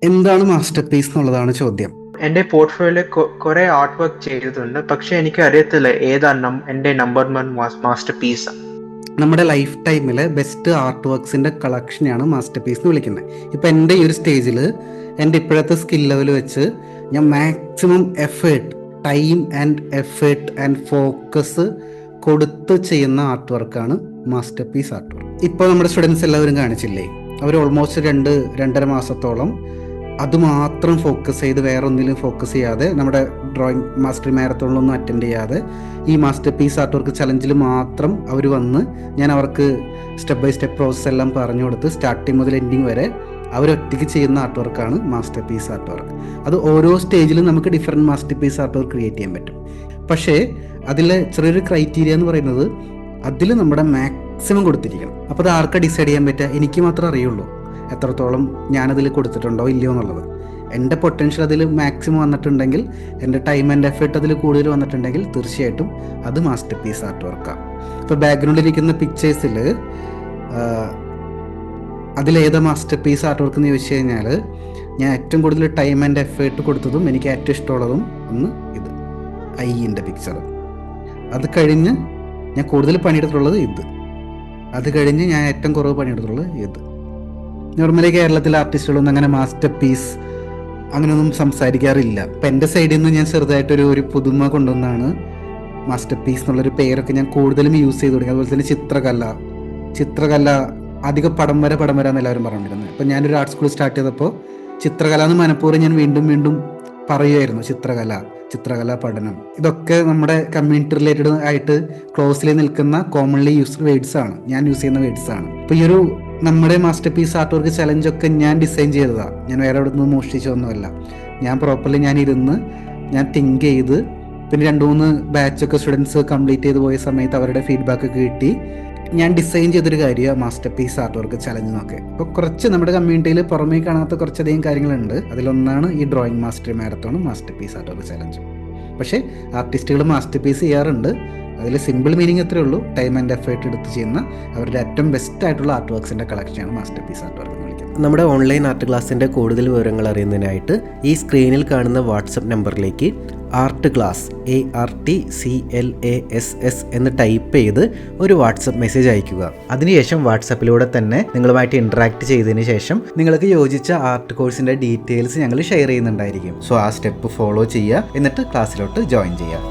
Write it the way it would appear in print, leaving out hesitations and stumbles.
എന്താണ് master piece എന്നുള്ളതാണ് ചോദ്യം. എന്റെ പോർട്ട്ഫോളിയോയിൽ കുറെ ആർട്ട് വർക്ക് ചെയ്തിട്ടുണ്ട്, പക്ഷെ എനിക്ക് അറിയത്തില്ല ഏതാ എന്റെ നമ്പർ 1 മാസ്റ്റർ പീസ്. നമ്മുടെ ലൈഫ് ടൈമിലെ ബെസ്റ്റ് ആർട്ട് വർക്ക്സിൻ്റെ കളക്ഷനെയാണ് മാസ്റ്റർ പീസ് എന്ന് വിളിക്കുന്നത്. ഇപ്പം എൻ്റെ ഈ ഒരു സ്റ്റേജിൽ എൻ്റെ ഇപ്പോഴത്തെ സ്കിൽ ലെവൽ വെച്ച് ഞാൻ മാക്സിമം ടൈം ആൻഡ് ഫോക്കസ് കൊടുത്ത് ചെയ്യുന്ന ആർട്ട് വർക്കാണ് മാസ്റ്റർ പീസ് ആർട്ട് വർക്ക്. ഇപ്പോൾ നമ്മുടെ സ്റ്റുഡൻസ് എല്ലാവരും കാണിച്ചില്ലേ, അവർ ഓൾമോസ്റ്റ് 2-2.5 മാസത്തോളം അതുമാത്രം ഫോക്കസ് ചെയ്ത് വേറെ ഒന്നിലും ഫോക്കസ് ചെയ്യാതെ, നമ്മുടെ ഡ്രോയിങ് മാസ്റ്റർ മാരത്തോണിലൊന്നും അറ്റൻഡ് ചെയ്യാതെ ഈ മാസ്റ്റർ പീസ് ആർട്ട് വർക്ക് ചലഞ്ചിൽ മാത്രം അവർ വന്ന് ഞാൻ അവർക്ക് സ്റ്റെപ്പ് ബൈ സ്റ്റെപ്പ് പ്രോസസ്സ് എല്ലാം പറഞ്ഞു കൊടുത്ത് സ്റ്റാർട്ടിങ് മുതൽ എൻഡിങ് വരെ അവരൊറ്റയ്ക്ക് ചെയ്യുന്ന ആർട്ട് വർക്കാണ് മാസ്റ്റർ പീസ് ആർട്ട് വർക്ക്. അത് ഓരോ സ്റ്റേജിലും നമുക്ക് different masterpiece art work create ചെയ്യാൻ പറ്റും. പക്ഷേ അതിലെ ചെറിയൊരു ക്രൈറ്റീരിയ എന്ന് പറയുന്നത് അതിൽ നമ്മുടെ മാക്സിമം കൊടുത്തിരിക്കണം. അപ്പോൾ അത് ആർക്കാ ഡിസൈഡ് ചെയ്യാൻ പറ്റുക? എനിക്ക് മാത്രമേ അറിയുള്ളൂ എത്രത്തോളം ഞാനതിൽ കൊടുത്തിട്ടുണ്ടോ ഇല്ലയോ എന്നുള്ളത്. എൻ്റെ പൊട്ടൻഷ്യൽ അതിൽ മാക്സിമം വന്നിട്ടുണ്ടെങ്കിൽ, എൻ്റെ ടൈം ആൻഡ് എഫേർട്ട് അതിൽ കൂടുതൽ വന്നിട്ടുണ്ടെങ്കിൽ തീർച്ചയായിട്ടും അത് മാസ്റ്റർ പീസ് ആർട്ട് വർക്കാണ്. ഇപ്പോൾ ബാക്ക്ഗ്രൗണ്ടിലിരിക്കുന്ന പിക്ചേഴ്സിൽ അതിലേതാ മാസ്റ്റർ പീസ് ആർട്ട് വർക്ക് എന്ന് ചോദിച്ചു കഴിഞ്ഞാൽ, ഞാൻ ഏറ്റവും കൂടുതൽ ടൈം ആൻഡ് എഫേർട്ട് കൊടുത്തതും എനിക്ക് ഏറ്റവും ഇഷ്ടമുള്ളതും ഒന്ന് ഇത് ഐൻ്റെ പിക്ചർ. അത് കഴിഞ്ഞ് ഞാൻ കൂടുതൽ പണിയെടുത്തിട്ടുള്ളത് ഇത്. അത് കഴിഞ്ഞ് ഞാൻ ഏറ്റവും കുറവ് പണിയെടുത്തിട്ടുള്ളത് ഇത്. നോർമലി കേരളത്തിലെ ആർട്ടിസ്റ്റുകളൊന്നും അങ്ങനെ മാസ്റ്റർ പീസ് അങ്ങനെയൊന്നും സംസാരിക്കാറില്ല. അപ്പം എൻ്റെ സൈഡിൽ നിന്ന് ഞാൻ ചെറുതായിട്ടൊരു പുതുമ കൊണ്ടുവന്നാണ് മാസ്റ്റർ പീസ് എന്നുള്ളൊരു പേരൊക്കെ ഞാൻ കൂടുതലും യൂസ് ചെയ്ത് തുടങ്ങി. അതുപോലെ തന്നെ ചിത്രകല അധികം പടം വര എന്ന് എല്ലാവരും പറഞ്ഞിരുന്നത്. അപ്പം ഞാനൊരു ആർട്ട് സ്കൂൾ സ്റ്റാർട്ട് ചെയ്തപ്പോൾ ചിത്രകല എന്ന് മനഃപൂർവ്വം ഞാൻ വീണ്ടും പറയുമായിരുന്നു. ചിത്രകല പഠനം, ഇതൊക്കെ നമ്മുടെ കമ്മ്യൂണിറ്റി റിലേറ്റഡ് ആയിട്ട് ക്ലോസിൽ നിൽക്കുന്ന കോമൺലി യൂസ്ഡ് വേർഡ്സ് ആണ്, ഞാൻ യൂസ് ചെയ്യുന്ന വേർഡ്സ് ആണ്. അപ്പോൾ ഈ നമ്മുടെ മാസ്റ്റർ പീസ് ആർട്ട് വർക്ക് ചലഞ്ചൊക്കെ ഞാൻ ഡിസൈൻ ചെയ്തതാണ്. ഞാൻ വേറെ എവിടെ നിന്ന് മോഷ്ടിച്ചൊന്നുമല്ല. ഞാൻ പ്രോപ്പർലി ഞാൻ തിങ്ക് ചെയ്ത്, പിന്നെ 2-3 ബാച്ചൊക്കെ സ്റ്റുഡൻസ് കംപ്ലീറ്റ് ചെയ്ത് പോയ സമയത്ത് അവരുടെ ഫീഡ്ബാക്ക് ഒക്കെ കിട്ടി ഞാൻ ഡിസൈൻ ചെയ്തൊരു കാര്യമാണ് masterpiece art work challenge എന്നൊക്കെ. അപ്പോൾ കുറച്ച് നമ്മുടെ കമ്മ്യൂണിറ്റിയിൽ പുറമേ കാണാത്ത കുറച്ചധികം കാര്യങ്ങളുണ്ട്. അതിലൊന്നാണ് ഈ ഡ്രോയിങ് മാസ്റ്റർ മാരത്തോണും മാസ്റ്റർ പീസ് ആർട്ട് വർക്ക് ചലഞ്ചും. പക്ഷേ ആർട്ടിസ്റ്റുകൾ മാസ്റ്റർ പീസ് ചെയ്യാറുണ്ട്. അതിൽ സിമ്പിൾ മീനിങ് അത്രേ ഉള്ളൂ, ടൈം ആൻഡ് എഫേർട്ട് എടുത്ത് ചെയ്യുന്ന അവരുടെ ഏറ്റവും ബെസ്റ്റ് ആയിട്ടുള്ള ആർട്ട് വർക്ക്സിൻ്റെ കളക്ഷനാണ് മാസ്റ്റർ പീസ് ആർട്ട് വർക്ക് എന്ന് വിളിക്കുന്നത്. നമ്മുടെ ഓൺലൈൻ ആർട്ട് ക്ലാസ്സിൻ്റെ കൂടുതൽ വിവരങ്ങൾ അറിയുന്നതിനായിട്ട് ഈ സ്ക്രീനിൽ കാണുന്ന വാട്സപ്പ് നമ്പറിലേക്ക് ആർട്ട് ക്ലാസ് ARTCLASS എന്ന് ടൈപ്പ് ചെയ്ത് ഒരു വാട്സപ്പ് മെസ്സേജ് അയയ്ക്കുക. അതിനുശേഷം വാട്സപ്പിലൂടെ തന്നെ നിങ്ങളുമായിട്ട് ഇൻട്രാക്ട് ചെയ്തതിന് ശേഷം നിങ്ങൾക്ക് യോജിച്ച ആർട്ട് കോഴ്സിൻ്റെ ഡീറ്റെയിൽസ് ഞങ്ങൾ ഷെയർ ചെയ്യുന്നുണ്ടായിരിക്കും. സോ ആ സ്റ്റെപ്പ് ഫോളോ ചെയ്യുക, എന്നിട്ട് ക്ലാസ്സിലോട്ട് ജോയിൻ ചെയ്യുക.